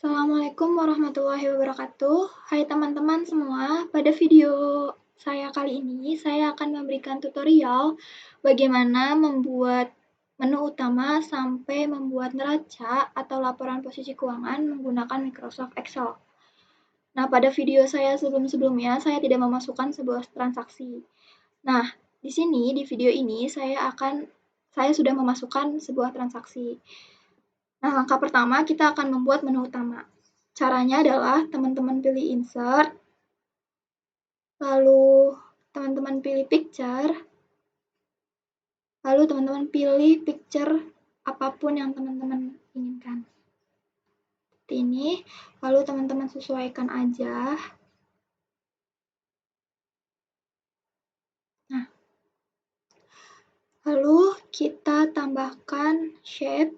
Assalamualaikum warahmatullahi wabarakatuh. Hai teman-teman semua, pada video saya kali ini saya akan memberikan tutorial bagaimana membuat menu utama sampai membuat neraca atau laporan posisi keuangan menggunakan Microsoft Excel. Nah, pada video saya sebelum-sebelumnya saya tidak memasukkan sebuah transaksi. Nah, di sini di video ini saya sudah memasukkan sebuah transaksi. Nah, langkah pertama kita akan membuat menu utama. Caranya adalah teman-teman pilih insert, lalu teman-teman pilih picture, lalu teman-teman pilih picture apapun yang teman-teman inginkan. Seperti ini, lalu teman-teman sesuaikan aja. Nah, lalu kita tambahkan shape.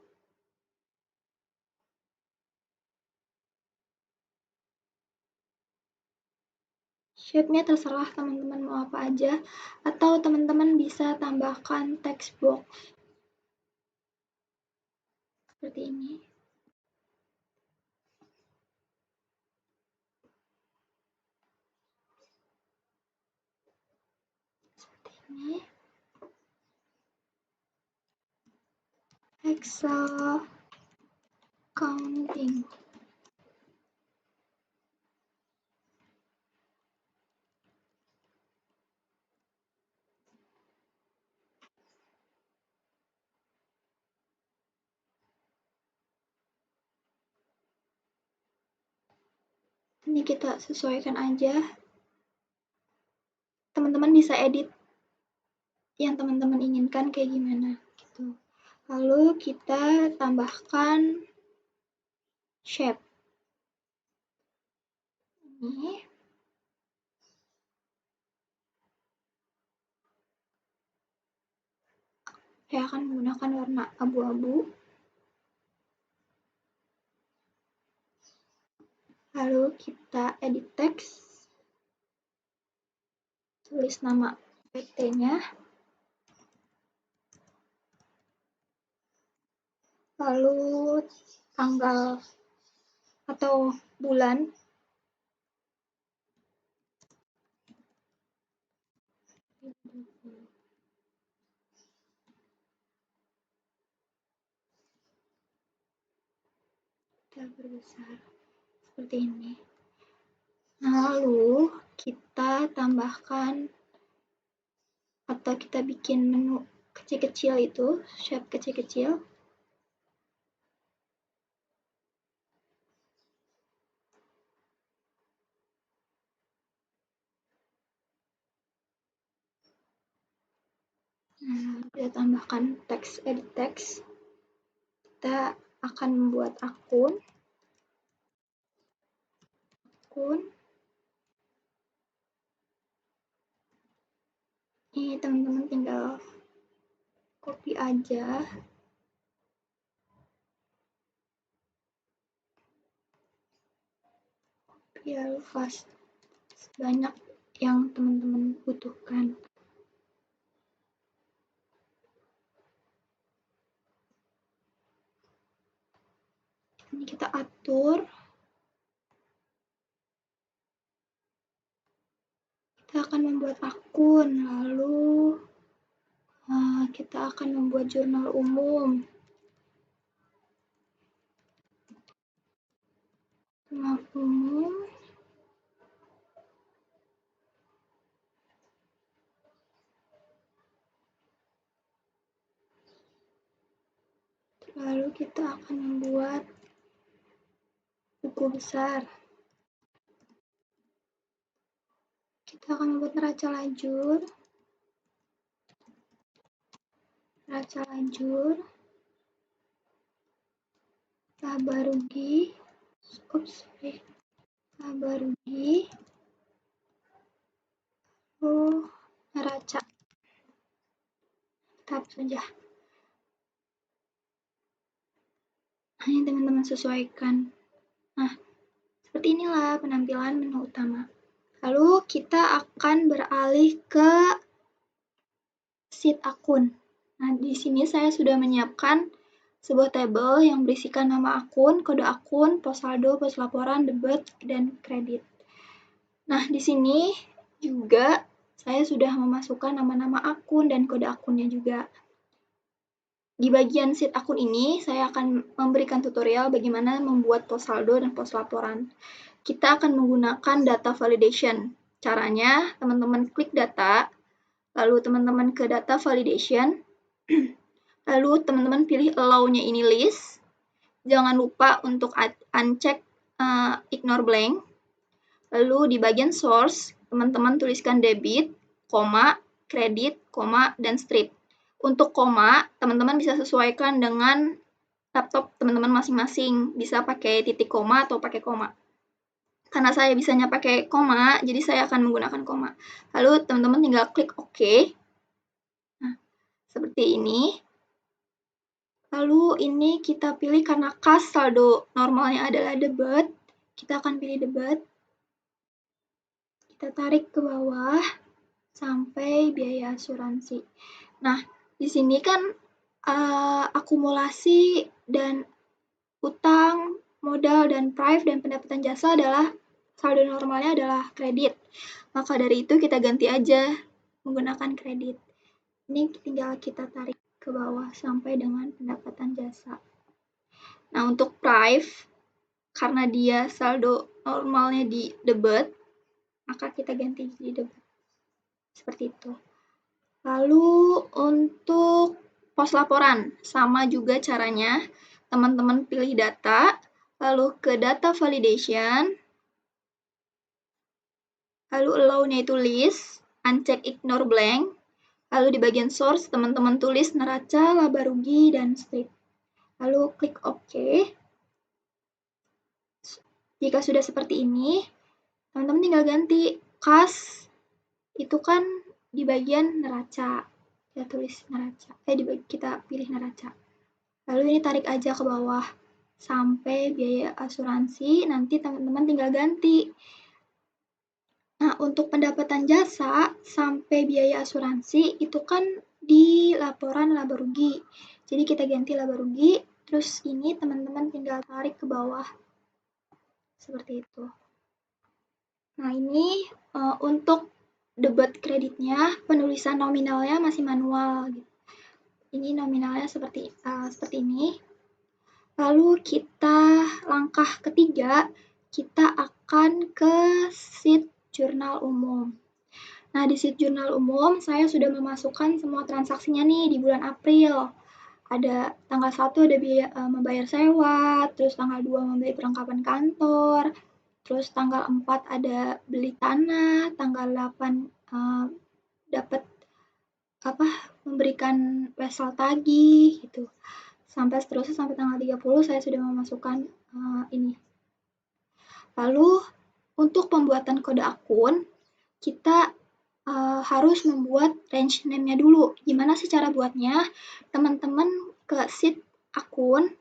Shape-nya terserah teman-teman mau apa aja, atau teman-teman bisa tambahkan text box. Seperti ini. Seperti ini. Excel counting. Ini kita sesuaikan aja. Teman-teman bisa edit yang teman-teman inginkan kayak gimana gitu. Lalu kita tambahkan shape. Ini. Saya akan menggunakan warna abu-abu. Lalu kita edit text. Tulis nama PT-nya. Lalu tanggal atau bulan. Kita perbesar seperti ini. Lalu kita tambahkan atau kita bikin menu kecil-kecil itu, shape kecil-kecil. Kita tambahkan teks, edit text. Kita akan membuat akun. Ini teman-teman tinggal copy aja. Biar fast banyak yang teman-teman butuhkan. Ini kita atur. Kita akan membuat akun, lalu kita akan membuat jurnal umum. Jurnal umum. Lalu kita akan membuat buku besar. Kita akan membuat neraca lajur. Laba rugi. Laba rugi. Neraca. Tetap saja. Hanya teman-teman sesuaikan. Nah, seperti inilah penampilan menu utama. Lalu kita akan beralih ke sheet akun. Nah, di sini saya sudah menyiapkan sebuah tabel yang berisikan nama akun, kode akun, pos saldo, pos laporan, debit, dan kredit. Nah, di sini juga saya sudah memasukkan nama-nama akun dan kode akunnya juga. Di bagian sheet akun ini, saya akan memberikan tutorial bagaimana membuat pos saldo dan pos laporan. Kita akan menggunakan data validation. Caranya, teman-teman klik data, lalu teman-teman ke data validation, lalu teman-teman pilih allow-nya ini list. Jangan lupa untuk uncheck ignore blank. Lalu di bagian source, teman-teman tuliskan debit, koma, kredit, koma, dan strip. Untuk koma, teman-teman bisa sesuaikan dengan laptop teman-teman masing-masing. Bisa pakai titik koma atau pakai koma. Karena saya bisanya pakai koma, jadi saya akan menggunakan koma. Lalu teman-teman tinggal klik OK. Nah, seperti ini. Lalu ini kita pilih karena kas saldo normalnya adalah debit. Kita akan pilih debit. Kita tarik ke bawah sampai biaya asuransi. Nah, di sini kan akumulasi dan utang, modal, dan prive dan pendapatan jasa adalah saldo normalnya adalah kredit. Maka dari itu kita ganti aja menggunakan kredit. Ini tinggal kita tarik ke bawah sampai dengan pendapatan jasa. Nah, untuk prive, karena dia saldo normalnya di debit, maka kita ganti di debit. Seperti itu. Lalu untuk pos laporan, sama juga caranya. Teman-teman pilih data, lalu ke data validation, lalu allow-nya itu list, uncheck ignore blank, lalu di bagian source teman-teman tulis neraca, laba rugi, dan strip. Lalu klik OK. Jika sudah seperti ini, teman-teman tinggal ganti kas, itu kan di bagian neraca. Kita tulis neraca, kita pilih neraca. Lalu ini tarik aja ke bawah sampai biaya asuransi, nanti teman-teman tinggal ganti. Nah, untuk pendapatan jasa sampai biaya asuransi itu kan di laporan laba rugi. Jadi kita ganti laba rugi, terus ini teman-teman tinggal tarik ke bawah. Seperti itu. Nah, ini untuk debit kreditnya, penulisan nominalnya masih manual. Ini nominalnya seperti ini. Lalu kita langkah ketiga, kita akan ke sheet jurnal umum. Nah, di sheet jurnal umum saya sudah memasukkan semua transaksinya nih di bulan April. Ada tanggal 1 ada biaya membayar sewa, terus tanggal 2 membeli perlengkapan kantor, terus tanggal 4 ada beli tanah, tanggal 8 dapat memberikan wesel tagih gitu. Sampai seterusnya sampai tanggal 30 saya sudah memasukkan ini. Lalu untuk pembuatan kode akun, kita harus membuat range name-nya dulu. Gimana sih cara buatnya? Teman-teman ke sheet akun,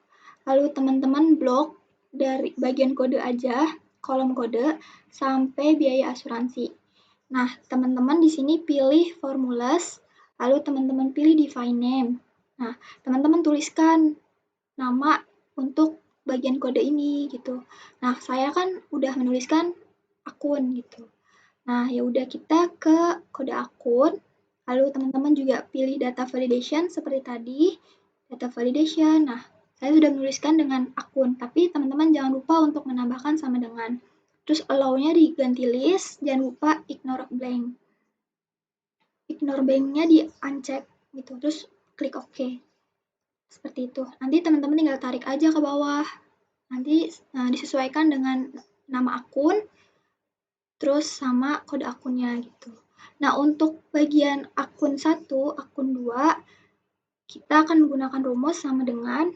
lalu teman-teman blok dari bagian kode aja, kolom kode, sampai biaya asuransi. Nah, teman-teman di sini pilih formulas, lalu teman-teman pilih define name. Nah, teman-teman tuliskan nama untuk bagian kode ini gitu. Nah, saya kan udah menuliskan akun gitu. Nah, ya udah kita ke kode akun, lalu teman-teman juga pilih data validation seperti tadi, data validation. Nah, saya sudah menuliskan dengan akun, tapi teman-teman jangan lupa untuk menambahkan sama dengan. Terus allow-nya diganti list, jangan lupa ignore blank. Ignore blank-nya di uncheck gitu, terus klik OK. Seperti itu. Nanti teman-teman tinggal tarik aja ke bawah. Nanti disesuaikan dengan nama akun, terus sama kode akunnya gitu. Nah, untuk bagian akun 1, akun 2, kita akan menggunakan rumus sama dengan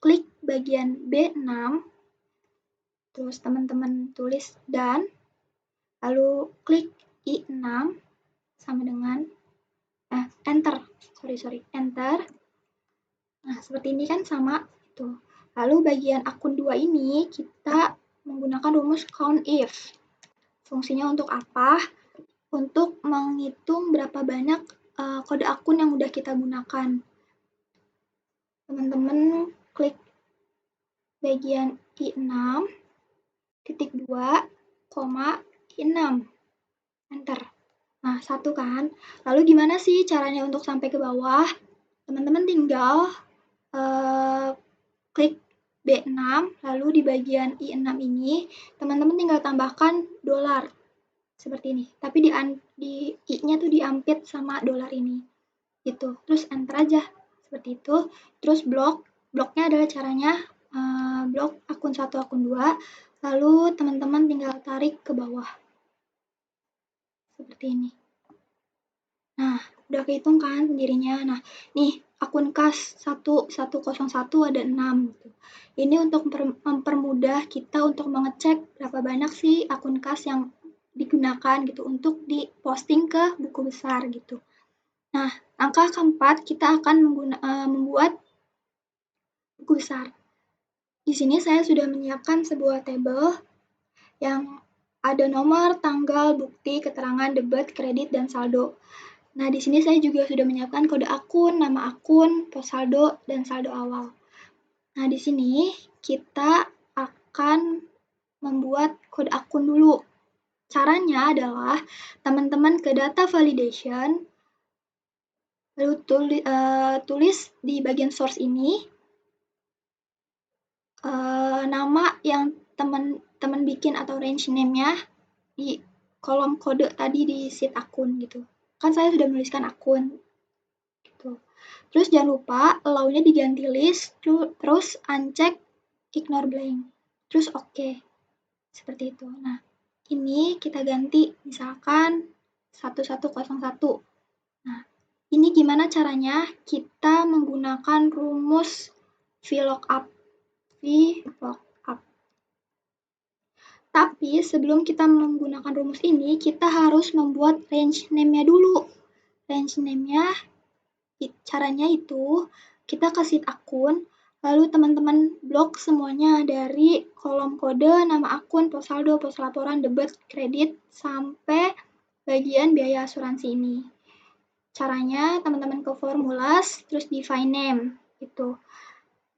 klik bagian B6, terus teman-teman tulis dan, lalu klik I6 sama dengan enter. Enter. Nah, seperti ini kan sama itu. Lalu bagian akun 2 ini kita menggunakan rumus COUNTIF. Fungsinya untuk apa? Untuk menghitung berapa banyak kode akun yang udah kita gunakan. teman-teman klik bagian I6, titik 2, koma I6, enter. Nah, satu kan. Lalu gimana sih caranya untuk sampai ke bawah? Teman-teman tinggal klik B6, lalu di bagian I6 ini, teman-teman tinggal tambahkan dolar, seperti ini. Tapi di I-nya tuh diampit sama dolar ini, gitu. Terus enter aja, seperti itu. Terus bloknya adalah caranya blok akun 1, akun 2, lalu teman-teman tinggal tarik ke bawah, seperti ini. Nah, udah kehitung kan sendirinya. Nah, nih akun kas 1101 ada 6 gitu. Ini untuk mempermudah kita untuk mengecek berapa banyak sih akun kas yang digunakan gitu untuk diposting ke buku besar gitu. Nah, langkah keempat kita akan membuat buku besar. Di sini saya sudah menyiapkan sebuah tabel yang ada nomor, tanggal, bukti, keterangan, debit, kredit, dan saldo. Nah, di sini saya juga sudah menyiapkan kode akun, nama akun, pos saldo, dan saldo awal. Nah, di sini kita akan membuat kode akun dulu. Caranya adalah teman-teman ke data validation, lalu tulis di bagian source ini nama yang teman-teman bikin atau range name-nya di kolom kode tadi di sheet akun gitu. Kan saya sudah menuliskan akun gitu. Terus jangan lupa allow-nya diganti list, terus uncheck ignore blank. Terus oke. Seperti itu. Nah, ini kita ganti misalkan 1101. Nah, ini gimana caranya? Kita menggunakan rumus VLOOKUP. Tapi sebelum kita menggunakan rumus ini, kita harus membuat range name-nya dulu. Range name-nya caranya itu kita kasih akun, lalu teman-teman blok semuanya dari kolom kode, nama akun, pos saldo, pos laporan, debit, kredit, sampai bagian biaya asuransi ini. Caranya teman-teman ke formulas, terus define name, itu.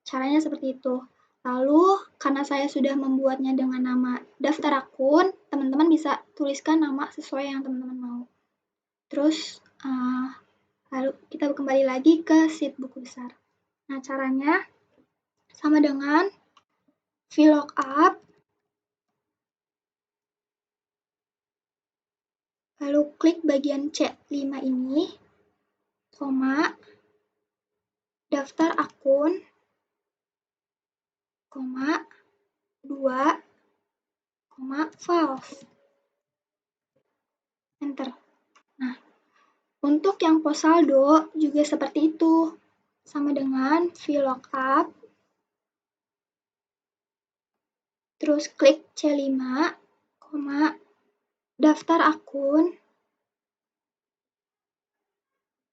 Caranya seperti itu. Lalu, karena saya sudah membuatnya dengan nama daftar akun, teman-teman bisa tuliskan nama sesuai yang teman-teman mau. Terus, lalu kita kembali lagi ke sheet buku besar. Nah, caranya sama dengan VLOOKUP, lalu klik bagian C5 ini, koma, daftar akun, koma, 2, koma, files. Enter. Nah, untuk yang pos saldo juga seperti itu. Sama dengan VLOOKUP, terus klik C5, koma, daftar akun,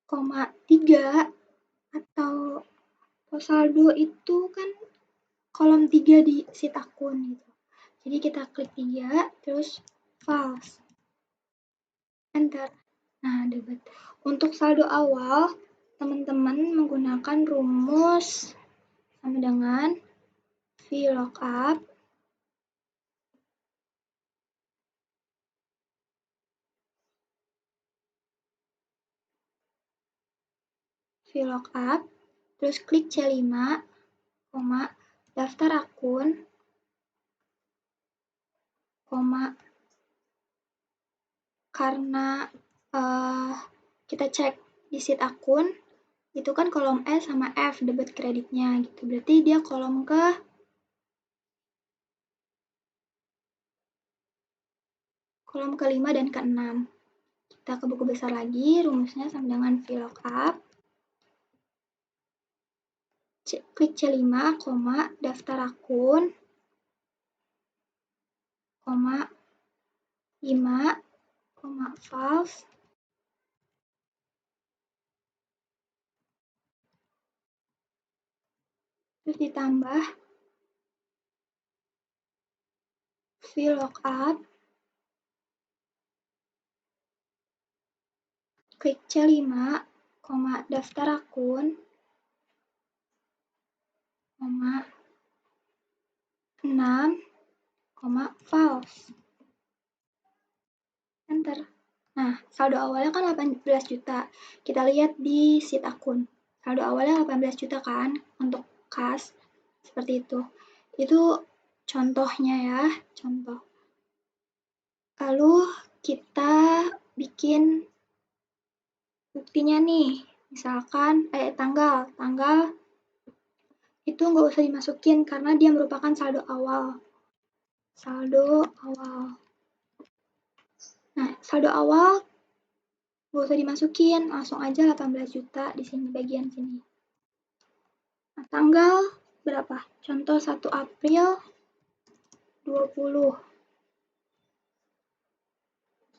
koma, 3, atau pos saldo itu kan kolom 3 di sheet akun gitu. Jadi kita klik 3, terus files. Enter. Nah, dapat. Untuk saldo awal, teman-teman menggunakan rumus sama dengan VLOOKUP, terus klik C5, koma, daftar akun, koma, karena kita cek di sheet akun, itu kan kolom E sama F, debit kreditnya gitu. Berarti dia kolom ke-5 dan ke-6. Kita ke buku besar lagi, rumusnya sama dengan VLOOKUP. Klik C5, koma, daftar akun, koma, 5, koma, files, terus ditambah VLOOKUP, klik C5, koma, daftar akun, false. Enter. Nah, saldo awalnya kan 18 juta. Kita lihat di sheet akun. Saldo awalnya 18 juta kan untuk kas. Seperti itu. Itu contohnya ya, contoh. Lalu kita bikin buktinya nih. Misalkan tanggal itu nggak usah dimasukin karena dia merupakan saldo awal. Nah, saldo awal nggak usah dimasukin, langsung aja 18 juta di sini, bagian sini. Nah, tanggal berapa? Contoh 1 April 20.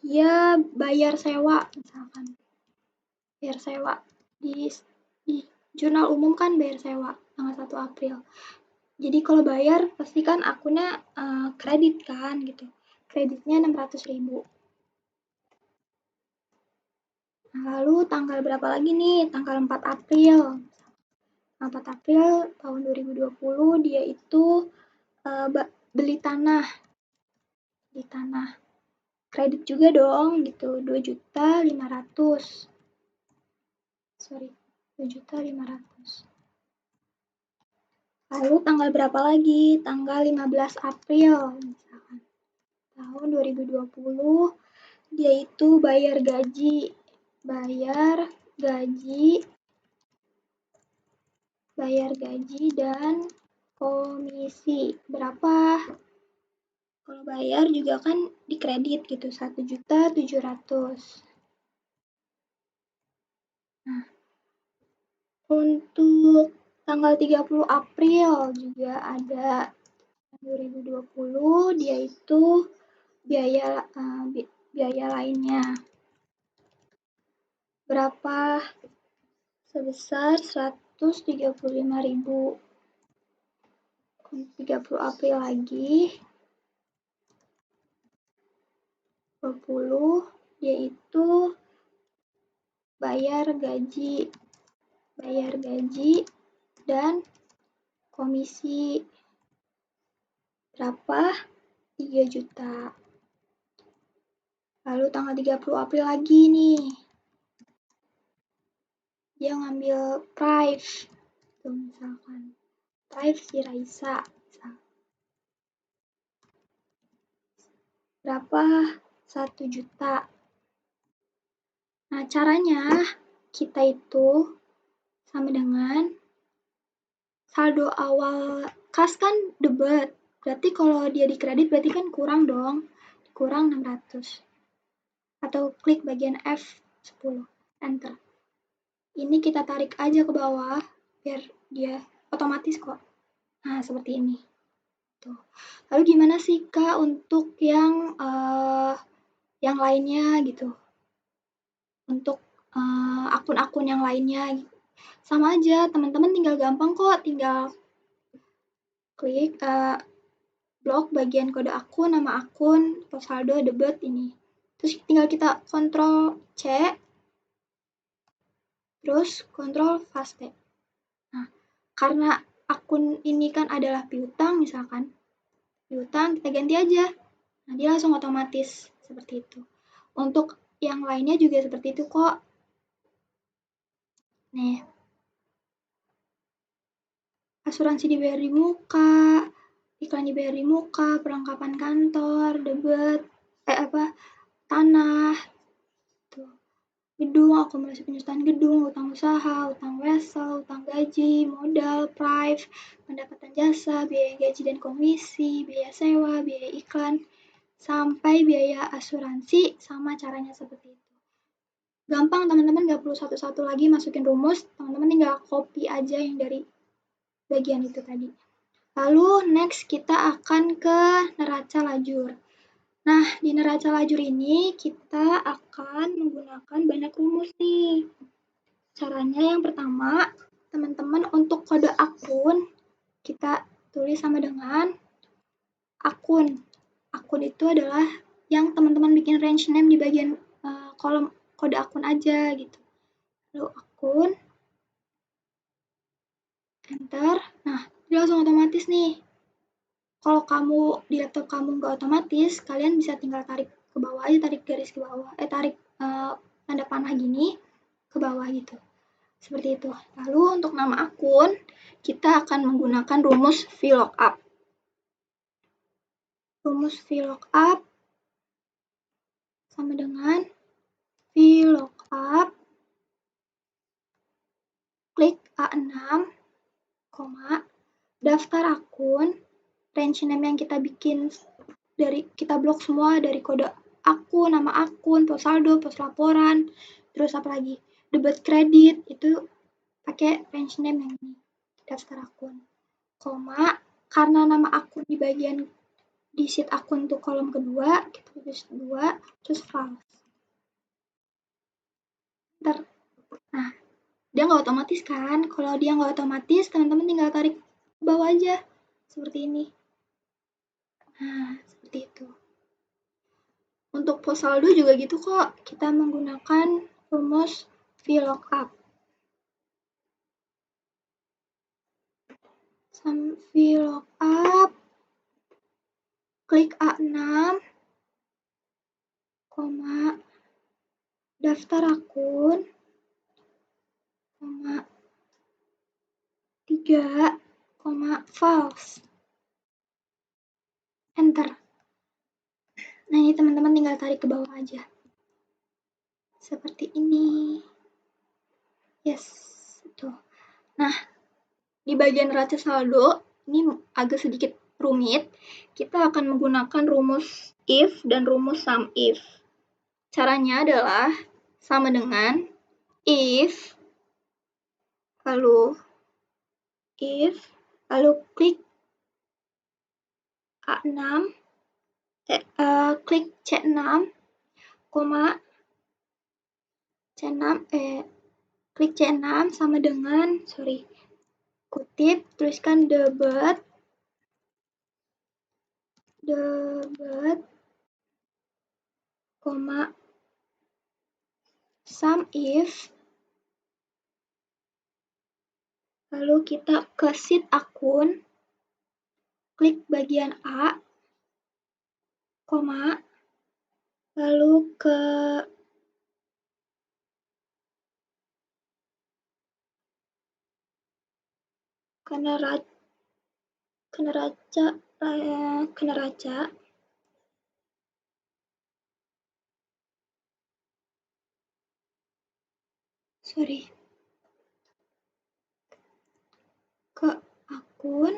Dia bayar sewa, misalkan. Bayar sewa. Di jurnal umum kan bayar sewa, tanggal 1 April. Jadi kalau bayar, pasti kan akunnya kredit kan, gitu. Kreditnya 600.000. Nah, lalu tanggal berapa lagi nih? Tanggal 4 April. 4 April tahun 2020 dia itu beli tanah. Kredit juga dong gitu, 2.500.000. Sorry, 2.500.000. Lalu tanggal berapa lagi? Tanggal 15 April misalkan. Tahun 2020 dia itu bayar gaji dan komisi. Berapa? Kalau bayar juga kan dikredit gitu, 1.700.000. Nah, untuk tanggal 30 April juga ada 2020 dia itu biaya lainnya. Berapa? Sebesar 135.000. 30 April lagi 20 dia itu bayar gaji dan komisi. Berapa? 3 juta. Lalu tanggal 30 April lagi nih. Dia ngambil Prive. Tuh misalkan. Prive si Raisa. Berapa? 1 juta. Nah, caranya kita itu sama dengan saldo awal kas kan debit. Berarti kalau dia dikredit berarti kan kurang dong. Kurang 600. Atau klik bagian F10. Enter. Ini kita tarik aja ke bawah biar dia otomatis kok. Nah, seperti ini. Tuh. Lalu gimana sih Kak untuk yang lainnya gitu? Untuk akun-akun yang lainnya gitu. Sama aja, teman-teman tinggal gampang kok, tinggal klik blok bagian kode akun, nama akun, saldo, debit ini. Terus tinggal kita kontrol C, terus kontrol paste. Nah, karena akun ini kan adalah piutang misalkan, piutang kita ganti aja. Nah, dia langsung otomatis seperti itu. Untuk yang lainnya juga seperti itu kok. Nih, asuransi dibayar di muka, iklan dibayar di muka, perlengkapan kantor, debit, tanah, tuh. Gedung, akumulasi penyertaan gedung, utang usaha, utang wesel, utang gaji, modal, prive, pendapatan jasa, biaya gaji dan komisi, biaya sewa, biaya iklan, sampai biaya asuransi, sama caranya seperti itu. Gampang teman-teman, nggak perlu satu-satu lagi masukin rumus, teman-teman tinggal copy aja yang dari bagian itu tadi. Lalu next kita akan ke neraca lajur. Nah, di neraca lajur ini kita akan menggunakan banyak rumus nih. Caranya yang pertama, teman-teman untuk kode akun, kita tulis sama dengan akun. Akun itu adalah yang teman-teman bikin range name di bagian kolom kode akun aja gitu. Lalu akun, enter. Nah, Jadi langsung otomatis nih. Kalau kamu di laptop kamu nggak otomatis, kalian bisa tinggal tarik ke bawah aja, tarik garis ke bawah, tarik tanda panah gini ke bawah gitu. Seperti itu. Lalu untuk nama akun, kita akan menggunakan rumus VLOOKUP. Rumus VLOOKUP sama dengan VLOOKUP klik A6, daftar akun, range name yang kita bikin kita blok semua dari kode akun, nama akun, pos saldo, pos laporan, terus apa lagi? Debit kredit itu pakai range name yang ini, daftar akun. Karena nama akun di bagian di sheet akun tuh kolom kedua, kita tulis 2, terus false. Nah, dia nggak otomatis kan? Kalau dia nggak otomatis, teman-teman tinggal tarik ke bawah aja, seperti ini. Nah, seperti itu. Untuk pos saldo juga gitu kok, kita menggunakan rumus VLOOKUP. VLOOKUP, klik A6, daftar akun, 3, false. Enter. Nah, ini teman-teman tinggal tarik ke bawah aja. Seperti ini. Yes, tuh. Nah, di bagian neraca saldo, ini agak sedikit rumit. Kita akan menggunakan rumus if dan rumus sum if. Caranya adalah sama dengan if, lalu klik A6, klik C6, klik C6 sama dengan, kutip, tuliskan debit, sum if, lalu kita ke sheet akun, klik bagian A, lalu ke neraca, ke akun,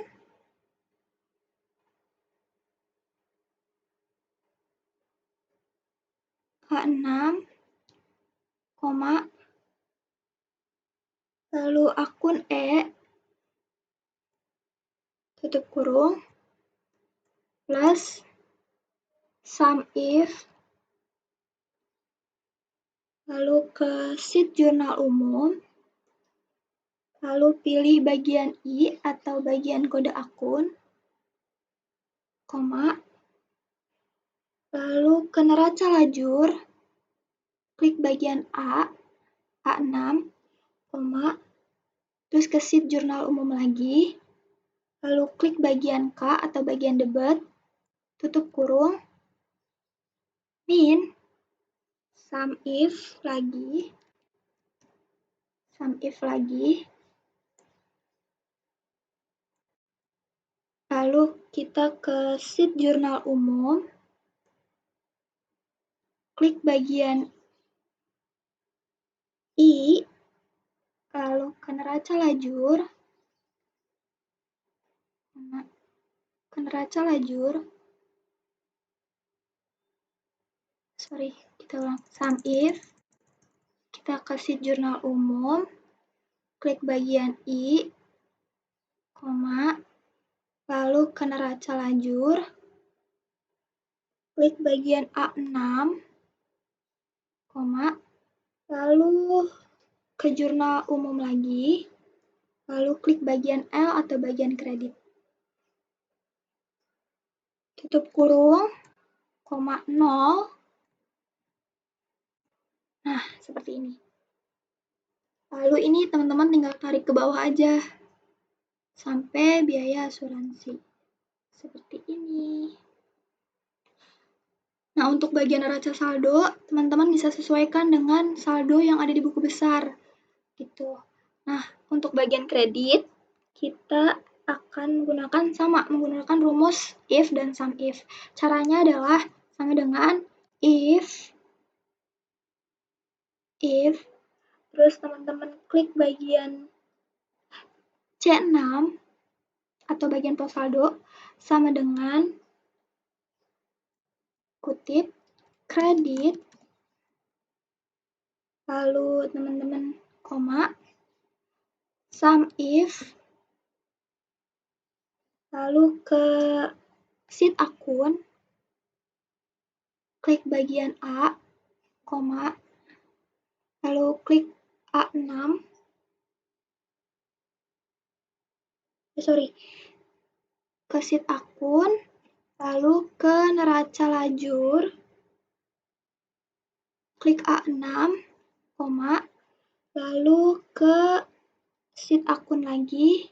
A6, lalu akun E, tutup kurung, plus sum if, lalu ke sheet jurnal umum, lalu pilih bagian I atau bagian kode akun, lalu ke neraca lajur, klik bagian A6, terus ke sheet jurnal umum lagi, lalu klik bagian K atau bagian debit, tutup kurung, min, sum if lagi, lalu kita ke sheet jurnal umum, klik bagian I, lalu ke neraca lajur, kita ulang, sum if, kita ke sheet jurnal umum, klik bagian I, lalu ke neraca lajur, klik bagian A6, lalu ke jurnal umum lagi, lalu klik bagian L atau bagian kredit. Tutup kurung, 0. Nah, seperti ini. Lalu ini teman-teman tinggal tarik ke bawah aja. sampai biaya asuransi. Seperti ini. Nah, untuk bagian neraca saldo, teman-teman bisa sesuaikan dengan saldo yang ada di buku besar. Gitu. Nah, untuk bagian kredit, kita akan menggunakan rumus if dan sum if. Caranya adalah sama dengan if, terus teman-teman klik bagian C6 atau bagian pos saldo sama dengan kutip kredit, lalu teman-teman koma, sum if, lalu ke sheet akun, klik bagian A, koma, lalu klik A6, ke sheet akun, lalu ke neraca lajur, klik A6, koma, lalu ke sheet akun lagi,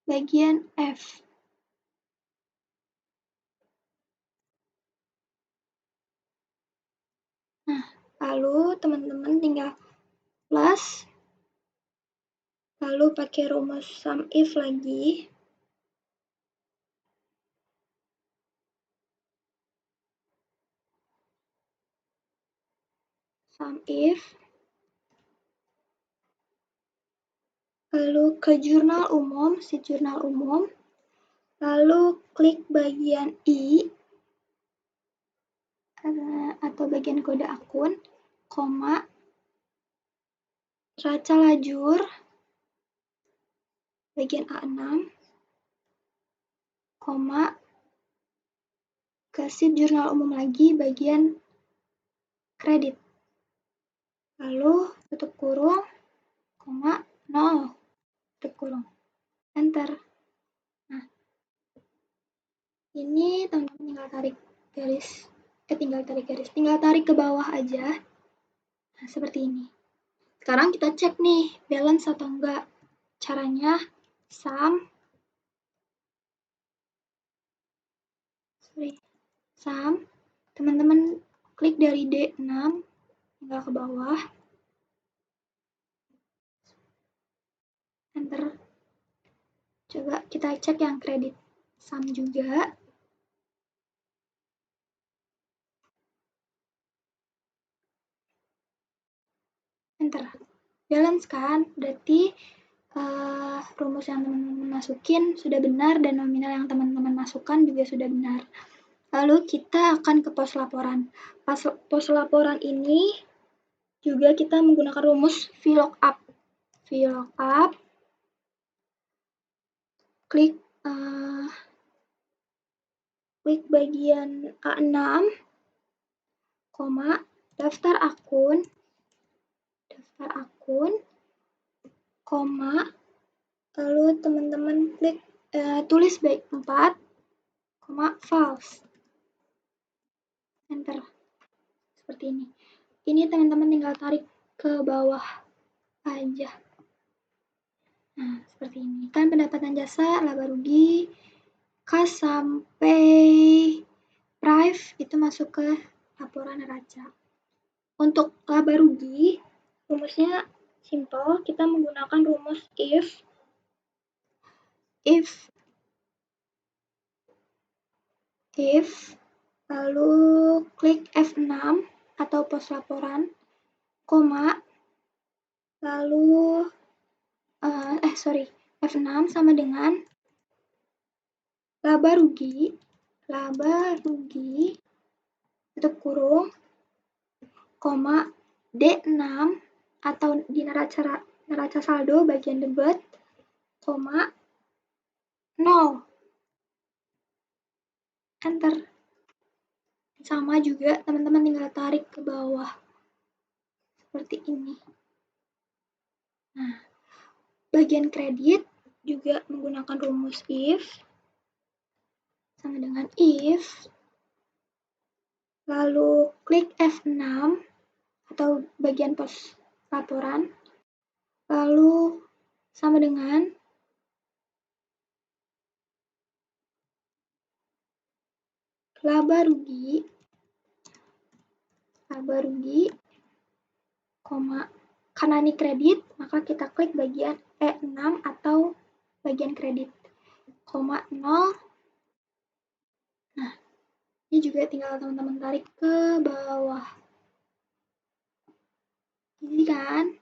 bagian F. Nah, lalu teman-teman tinggal plus, lalu pakai rumus sum if lagi, sum if, lalu ke jurnal umum, sheet jurnal umum, lalu klik bagian I atau bagian kode akun, koma, neraca lajur, bagian A6, koma, ke sheet jurnal umum lagi, bagian kredit. Lalu tutup kurung, koma, 0, tutup kurung, enter. Nah, ini teman-teman tinggal tarik garis, tinggal tarik ke bawah aja. Nah, seperti ini. Sekarang kita cek nih, balance atau enggak. Caranya, sum, teman-teman klik dari D6, tinggal ke bawah, enter. Coba kita cek yang kredit sum juga. Enter. Balance kan? Berarti rumus yang teman-teman masukin sudah benar dan nominal yang teman-teman masukkan juga sudah benar. Lalu kita akan ke pos laporan. Pos laporan ini juga kita menggunakan rumus VLOOKUP. VLOOKUP, klik bagian A6, koma, daftar akun, koma, lalu teman-teman klik tulis baik 4, koma, false, enter. Seperti ini. Ini teman-teman tinggal tarik ke bawah aja. Nah, seperti ini. Kan pendapatan jasa, laba rugi, kas sampai prive itu masuk ke laporan neraca. Untuk laba rugi, rumusnya simple. Kita menggunakan rumus if, lalu klik F6 atau pos laporan, koma, lalu F6 sama dengan laba rugi, tutup kurung, koma, D6 atau di neraca saldo bagian debit, koma, 0, enter. Sama juga teman-teman tinggal tarik ke bawah seperti ini. Nah, bagian kredit juga menggunakan rumus if, sama dengan if, lalu klik F6 atau bagian pos laporan, lalu sama dengan laba rugi, karena ini kredit, maka kita klik bagian E6 atau bagian kredit, 0. Nah, ini juga tinggal teman-teman tarik ke bawah. Ini kan.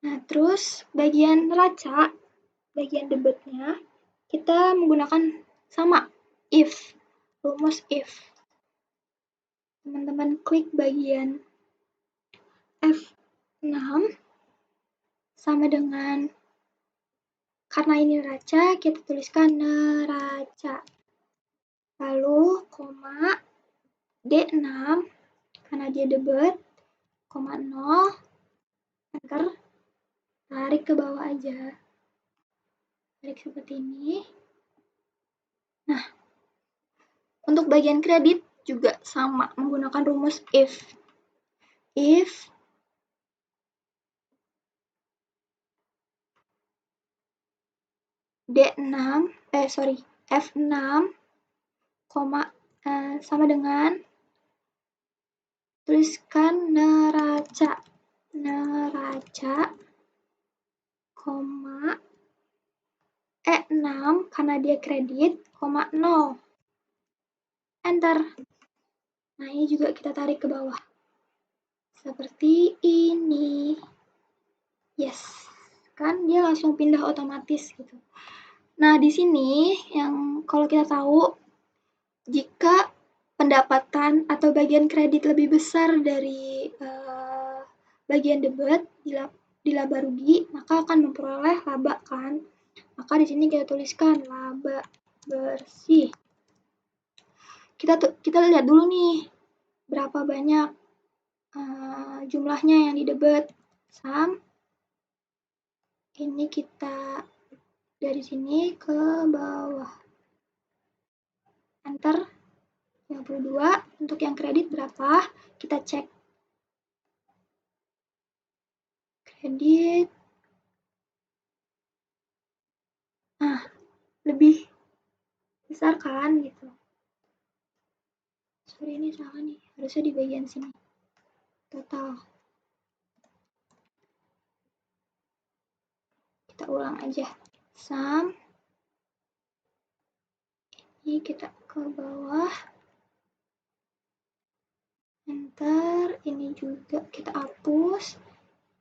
Nah, terus bagian neraca, bagian debitnya, kita menggunakan sama, rumus if. Teman-teman klik bagian F6 sama dengan, karena ini neraca, kita tuliskan neraca. Lalu, D6, karena dia debit, 0, enter, tarik ke bawah aja. Tarik seperti ini. Nah, untuk bagian kredit juga sama, menggunakan rumus if. F6, sama dengan, tuliskan neraca, E6 karena dia kredit, 0. Enter. Nah, ini juga kita tarik ke bawah. Seperti ini. Yes. Kan dia langsung pindah otomatis gitu. Nah, di sini yang kalau kita tahu, jika pendapatan atau bagian kredit lebih besar dari bagian debit di laba rugi, maka akan memperoleh laba kan. Maka di sini kita tuliskan laba bersih. Kita lihat dulu nih berapa banyak jumlahnya yang di debit. Ini kita dari sini ke bawah. Enter. 52. Untuk yang kredit berapa? Kita cek. Kredit. Nah, lebih besar kan gitu. Sorry, ini salah nih. Harusnya di bagian sini. Total. Kita ulang aja. Ini kita ke bawah. Enter. Ini juga kita hapus.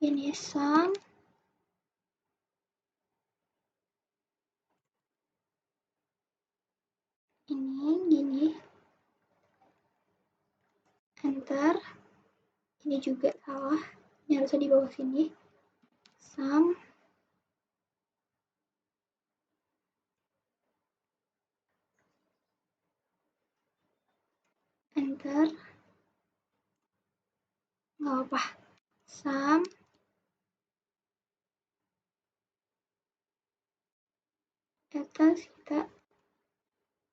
Ini sum. Ini gini. Enter. Ini juga salah. Ini harusnya di bawah sini. Sum. Enter. Nggak apa. Sum. Atas kita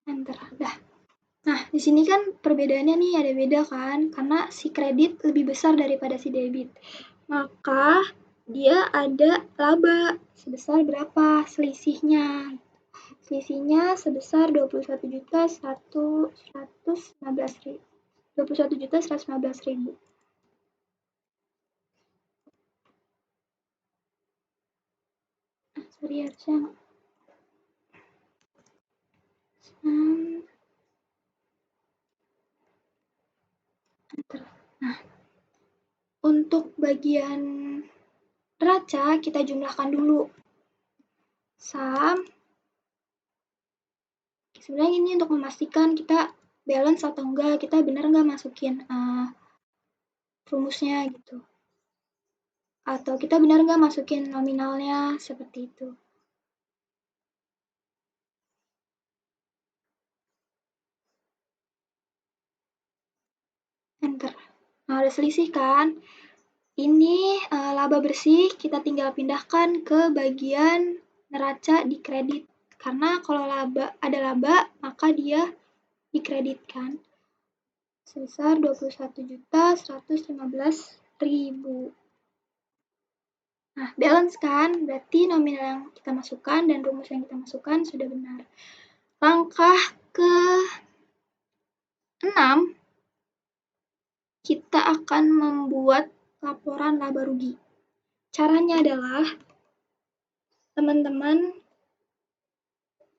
enter. Dah. Nah, di sini kan perbedaannya nih ada beda kan, karena si kredit lebih besar daripada si debit. Maka dia ada laba sebesar berapa selisihnya? Selisihnya sebesar 21.115.000. Sorry, harusnya nah, untuk bagian neraca kita jumlahkan dulu. Sebenarnya ini untuk memastikan kita balance atau enggak, kita benar enggak masukin rumusnya gitu. Atau kita benar enggak masukin nominalnya, seperti itu. Enter. Nah, ada selisih kan? Ini laba bersih, kita tinggal pindahkan ke bagian neraca di kredit. Karena kalau ada laba, maka dia dikreditkan. sebesar 21.115.000. Nah, balance kan? Berarti nominal yang kita masukkan dan rumus yang kita masukkan sudah benar. Langkah ke-6, kita akan membuat laporan laba rugi. Caranya adalah teman-teman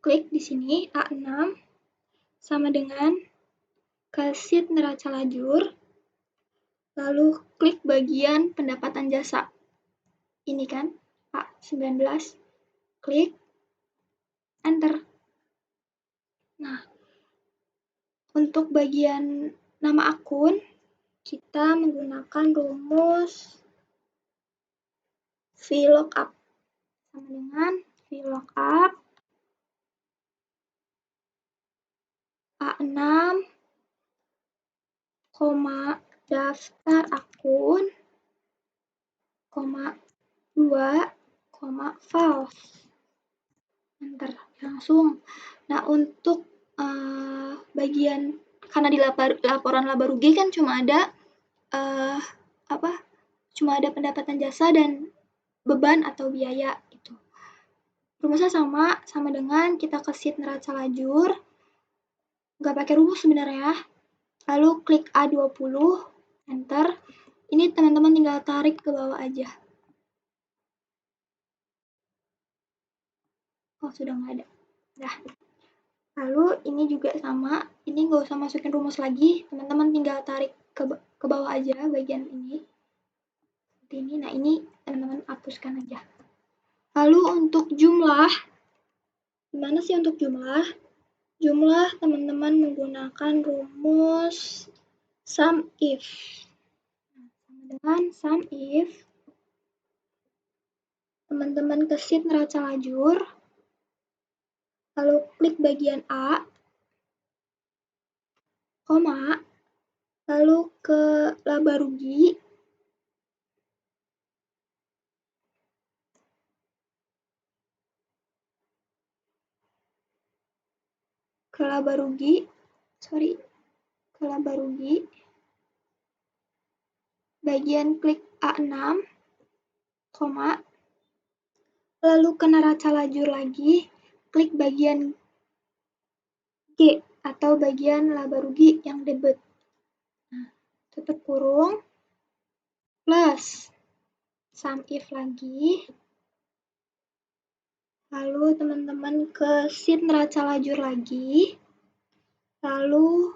klik di sini A6 sama dengan ke sheet neraca lajur, lalu klik bagian pendapatan jasa. Ini kan A19, klik enter. Nah, untuk bagian nama akun, kita menggunakan rumus VLOOKUP sama dengan VLOOKUP A6, daftar akun, 2, false. Enter, langsung. Nah, untuk bagian, karena di laporan laba rugi kan cuma ada cuma ada pendapatan jasa dan beban atau biaya gitu. Rumusnya sama dengan kita ke sheet neraca lajur, nggak pakai rumus sebenarnya. Lalu klik A20, enter. Ini teman-teman tinggal tarik ke bawah aja. Oh, sudah nggak ada. Nah, lalu ini juga sama, ini nggak usah masukin rumus lagi, teman-teman tinggal tarik ke bawah aja bagian ini. Seperti ini. Nah, ini teman-teman hapuskan aja. Lalu untuk jumlah, gimana sih untuk jumlah? Jumlah teman-teman menggunakan rumus sum if. Sama dengan sum if, teman-teman ke sheet neraca lajur, lalu klik bagian A, koma, lalu ke laba rugi, bagian klik A6, koma, lalu ke neraca lajur lagi, klik bagian G atau bagian laba rugi yang debit. Nah, tutup kurung, plus sum if lagi, lalu teman-teman ke sheet neraca lajur lagi, lalu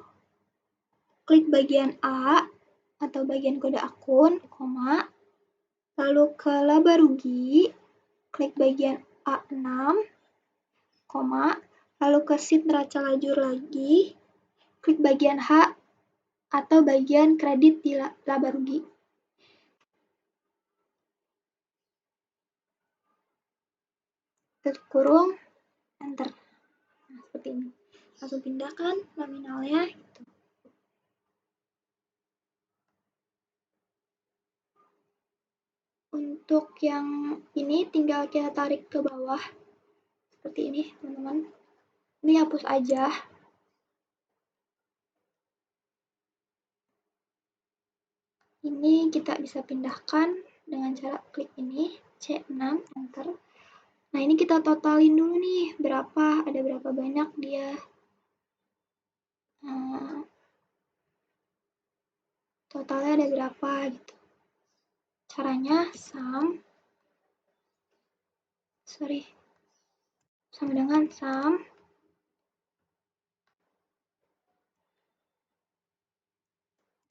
klik bagian A atau bagian kode akun, koma, lalu ke laba rugi, klik bagian A6, koma, lalu ke sheet neraca lajur lagi, klik bagian H atau bagian kredit di laba rugi. Tutup kurung, enter. Nah, seperti ini. Langsung pindahkan nominalnya. Untuk yang ini tinggal kita tarik ke bawah. Seperti ini, teman-teman. Ini hapus aja. Ini kita bisa pindahkan dengan cara klik ini, C6, enter. Nah, ini kita totalin dulu nih, berapa, ada berapa banyak dia. Totalnya ada berapa gitu. Caranya sama dengan sum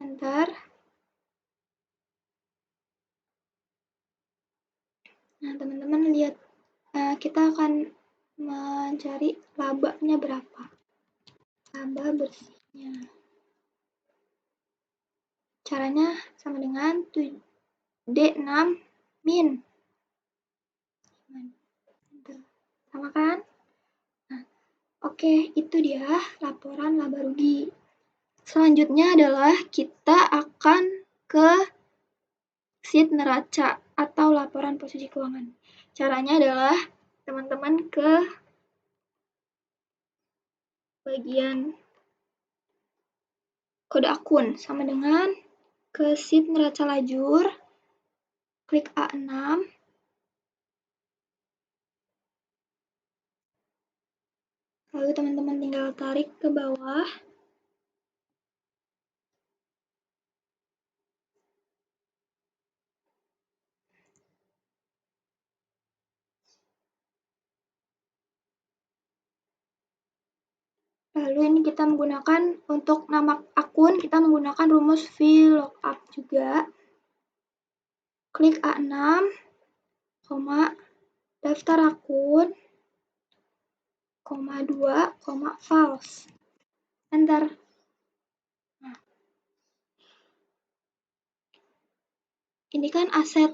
enter. Nah, teman-teman lihat, kita akan mencari labanya berapa. Laba bersihnya. Caranya sama dengan D6 min. Sama kan? Nah, oke, itu dia laporan laba rugi. Selanjutnya adalah kita akan ke sheet neraca atau laporan posisi keuangan. Caranya adalah teman-teman ke bagian kode akun sama dengan ke sheet neraca lajur, klik A6, lalu teman-teman tinggal tarik ke bawah. Lalu ini kita menggunakan untuk nama akun, kita menggunakan rumus VLOOKUP juga. Klik A6, daftar akun, 2, false. Enter. Nah, ini kan aset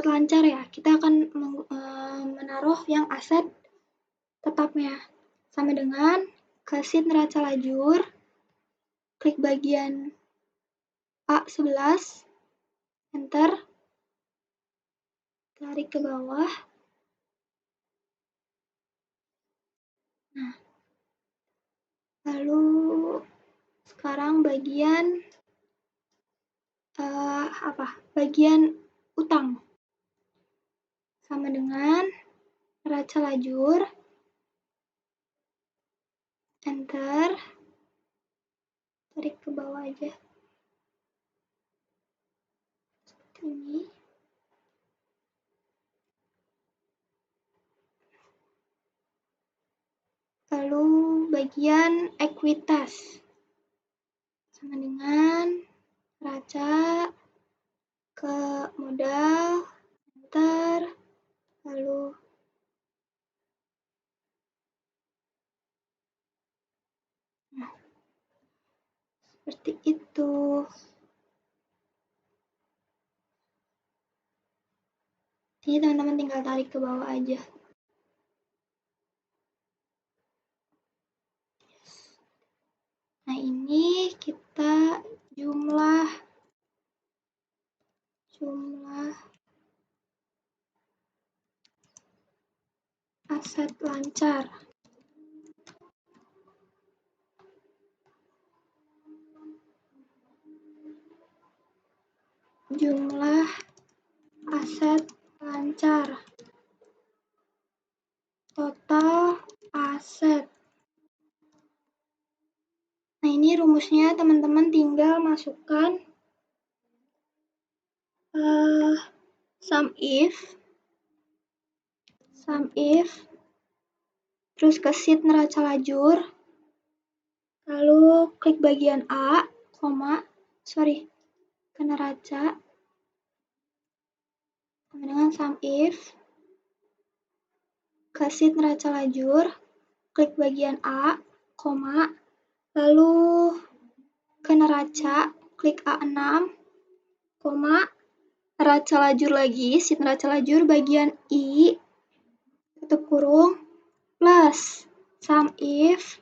lancar ya. Kita akan menaruh yang aset tetapnya. Sama dengan ke sheet neraca lajur, klik bagian A11, enter, tarik ke bawah. Nah, lalu sekarang bagian bagian utang. Sama dengan neraca lajur, enter, tarik ke bawah aja. Seperti ini. Lalu bagian ekuitas. Sama dengan neraca ke modal, enter, lalu seperti itu. Ini teman-teman tinggal tarik ke bawah aja. Nah, ini kita jumlah aset lancar. Jumlah aset lancar. Total aset. Nah, ini rumusnya teman-teman tinggal masukkan sum if, terus ke sheet neraca lajur, lalu klik bagian A, ke neraca, sama dengan sum if, ke sheet neraca lajur, klik bagian A, lalu ke neraca, klik A6, neraca lajur lagi, sheet neraca lajur bagian I, tutup kurung, plus sum if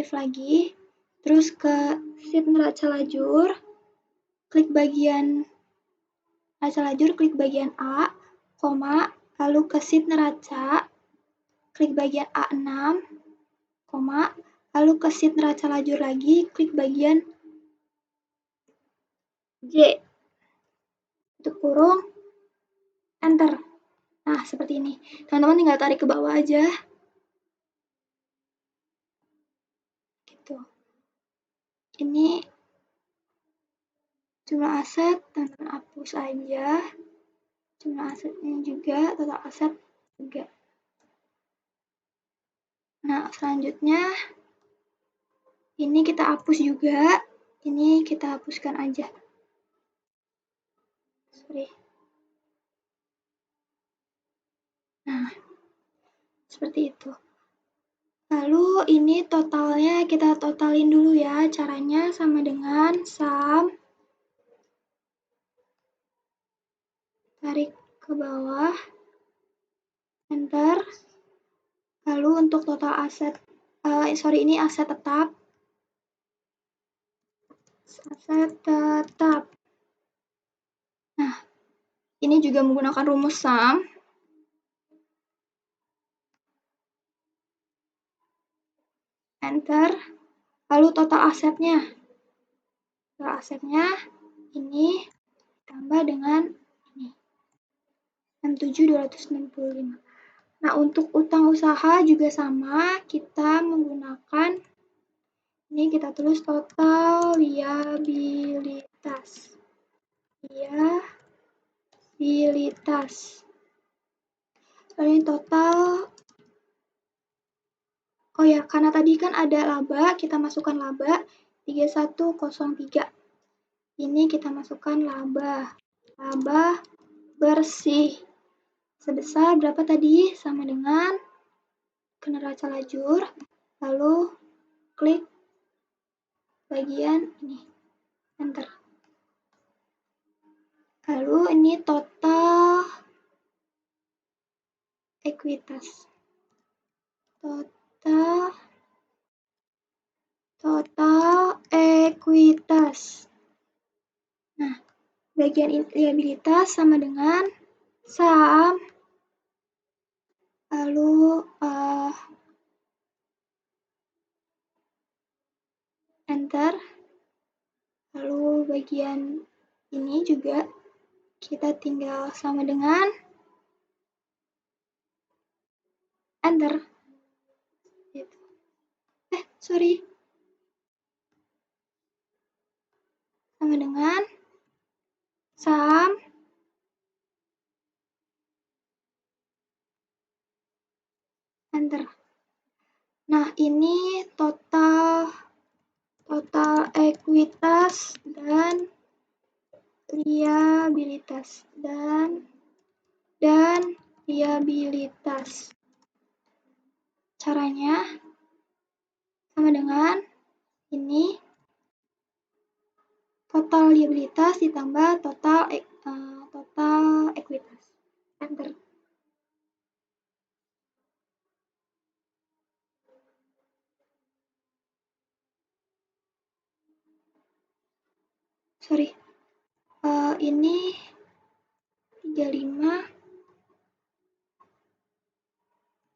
lagi, terus ke sheet neraca lajur, klik bagian neraca lajur, klik bagian A, lalu ke sheet neraca, klik bagian A6, lalu ke sheet neraca lajur lagi, klik bagian J, tutup kurung, enter. Nah, seperti ini. Teman-teman tinggal tarik ke bawah aja. Gitu. Ini jumlah aset, teman-teman hapus aja. Jumlah asetnya juga, total aset juga. Nah, selanjutnya ini kita hapus juga. Ini kita hapuskan aja. Nah, seperti itu. Lalu ini totalnya kita totalin dulu ya. Caranya sama dengan sum, tarik ke bawah, enter. Lalu untuk total aset, ini aset tetap. Nah, ini juga menggunakan rumus sum. Enter. Lalu total asetnya. Total asetnya ini ditambah dengan ini, 67.265. Nah, untuk utang usaha juga sama, kita menggunakan ini kita tulis total liabilitas. Liabilitas. Lalu ini total, oh ya, karena tadi kan ada laba, kita masukkan laba 3103. Ini kita masukkan laba bersih. Sebesar berapa tadi? Sama dengan ke neraca lajur, lalu klik bagian ini, enter. Lalu ini total ekuitas. Total ekuitas. Nah, bagian liabilitas sama dengan saham, lalu enter. Lalu bagian ini juga kita tinggal sama dengan enter. Sorry. Sama dengan saham, enter. Nah, ini total ekuitas dan liabilitas dan liabilitas. Caranya sama dengan ini total liabilitas ditambah total ekuitas. Enter. Sorry. Ini 35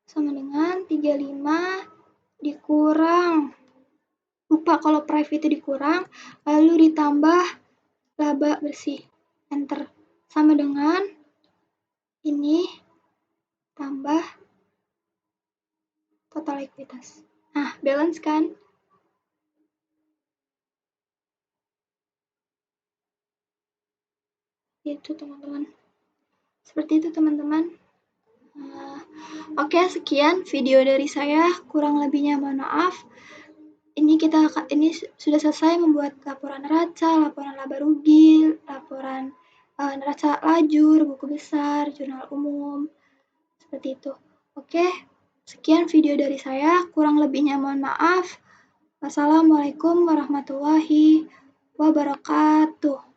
sama dengan 35 dikurang, lupa kalau private itu dikurang, lalu ditambah laba bersih, enter. Sama dengan ini tambah total ekuitas. Nah, balance kan? Itu teman-teman. Seperti itu teman-teman. Oke, sekian video dari saya. Kurang lebihnya mohon maaf. Ini sudah selesai membuat laporan neraca, laporan laba rugi, laporan neraca lajur, buku besar, jurnal umum, seperti itu. Oke, sekian video dari saya. Kurang lebihnya mohon maaf. Wassalamualaikum warahmatullahi wabarakatuh.